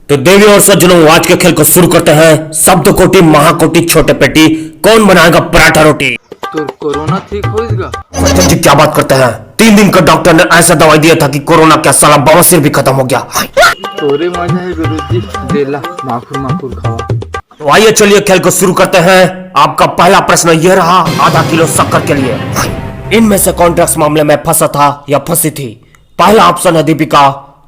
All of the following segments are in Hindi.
तो देवी और सज्जनों, आज के खेल को शुरू करते हैं। शब्द कोटि महाकोटि छोटे पेटी, कौन बनाएगा पराठा रोटी? तो कोरोना ठीक होगा? सज्जन जी क्या बात करते हैं? 3 दिन का डॉक्टर ने ऐसा दवाई दिया था कि कोरोना क्या साला बवासीर भी खत्म हो गया। तोरे मजा है गुरुजी, देला माखुर माखुर खावा। तो आइए चलिए खेल को शुरू करते हैं। आपका पहला प्रश्न यह रहा, आधा किलो शक्कर के लिए इनमें से कौन ड्रग्स मामले में फंसा था या फंसी थी? पहला ऑप्शन है दीपिका,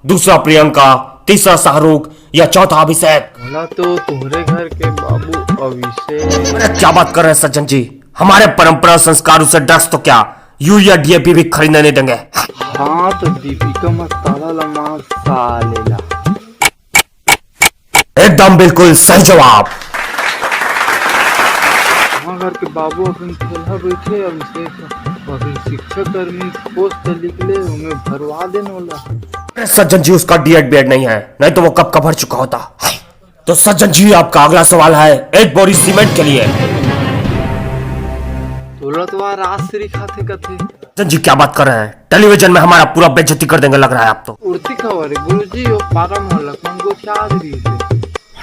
दूसरा प्रियंका, तीसरा शाहरुख या चौथा अभिषेक। बोला तो तुम्हारे घर के बाबू अभिषेक। अरे क्या बात कर रहे हैं सज्जन जी, हमारे परंपरा संस्कारों से ड्रग्स तो क्या यूरिया डीएपी भी खरीदने नहीं देंगे। हाँ तो दीपिका मस्ताला लम्मा सालेला। एकदम बिल्कुल सही जवाब। हाँ घर के बाबू अपन खेला बैठे अभिषेक अभी शिक्षक कर्मी पोस्ट निकले उन्हें भरवा देने वाला। अरे सज्जन जी उसका डीएड बीएड नहीं है, नहीं तो वो कब का भर चुका होता। तो सज्जन जी आपका अगला सवाल है, एक बोरी सीमेंट के लिए तोला तो राजश्री खाते कथे। सज्जन जी क्या बात कर रहे हैं? टेलीविजन में हमारा पूरा बेइज्जती कर देंगे लग रहा है आप तो। उड़ती खबर है गुरुजी, वो पारा मोहल्ला मन को क्या रही है।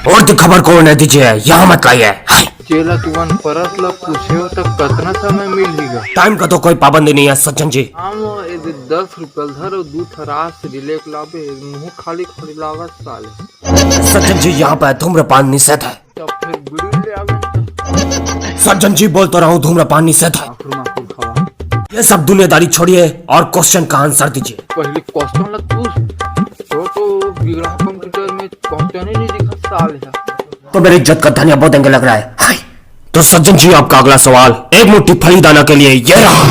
और तो खबर को नहीं दीजिए, यहाँ मत लाइए। चेला तुवन परस ला पूछे हो तक कितना समय मिलेगा? टाइम का तो कोई पाबंदी नहीं है सज्जन जी। हम यदि 10 रुपये धर और 2 थरास रिलेक लावे मुंह खाली खाली लागत साले। सज्जन जी यहाँ पर धूम्रपान निषेध है। तब फिर बीड़ी ले आवे। सज्जन जी बोल तो रहा हूँ धूम्रपान निषेध है। माखुर माखुर खावा। ये सब दुनियादारी छोड़िए और क्वेश्चन का आंसर दीजिए। पहले क्वेश्चन ला तो बिगड़ा कंप्यूटर में क्वेश्चन ही नहीं दिखा साले। तो मेरी इज्जत का धनिया बहुत देंगे लग रहा है। हाय। तो सज्जन जी आपका अगला सवाल, एक मुट्ठी फली दाना के लिए ये रहा।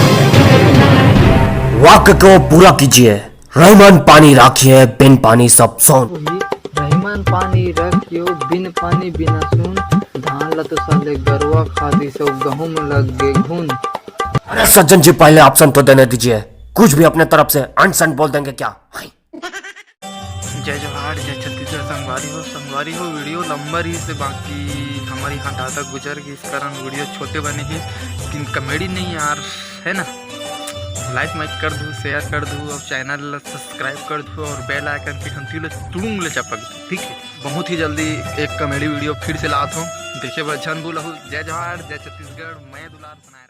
वाक्य को पूरा कीजिए। रहमान पानी राखिए, बिन पानी सब सोन। रहमान पानी रखियो बिन पानी बिना सुन, धान ला तो साले गरवा खाती सब गहूं में लग गए घुन। अरे सज्जन जी पहले ऑप्शन तो देने दीजिए, कुछ भी अपने तरफ से अनसन बोल देंगे क्या? हाय। जय जवाहर जय छत्तीसगढ़। संगवारी हो वीडियो लंबा रही से, बाकी हमारी यहाँ दादा गुजर गई, इस कारण वीडियो छोटे बने हैं, लेकिन कॉमेडी नहीं यार, है ना। लाइक माइक कर दूँ, शेयर कर दूँ और चैनल सब्सक्राइब कर दूँ और बेल आइकन की घंटी ले तुड़ूंग ले चपक दूँ, ठीक है। बहुत ही जल्दी एक कॉमेडी वीडियो फिर से लाता हूँ, देखे बचन बोला हूँ। जय जवाहर जय छत्तीसगढ़, मैं दुलार बनाया।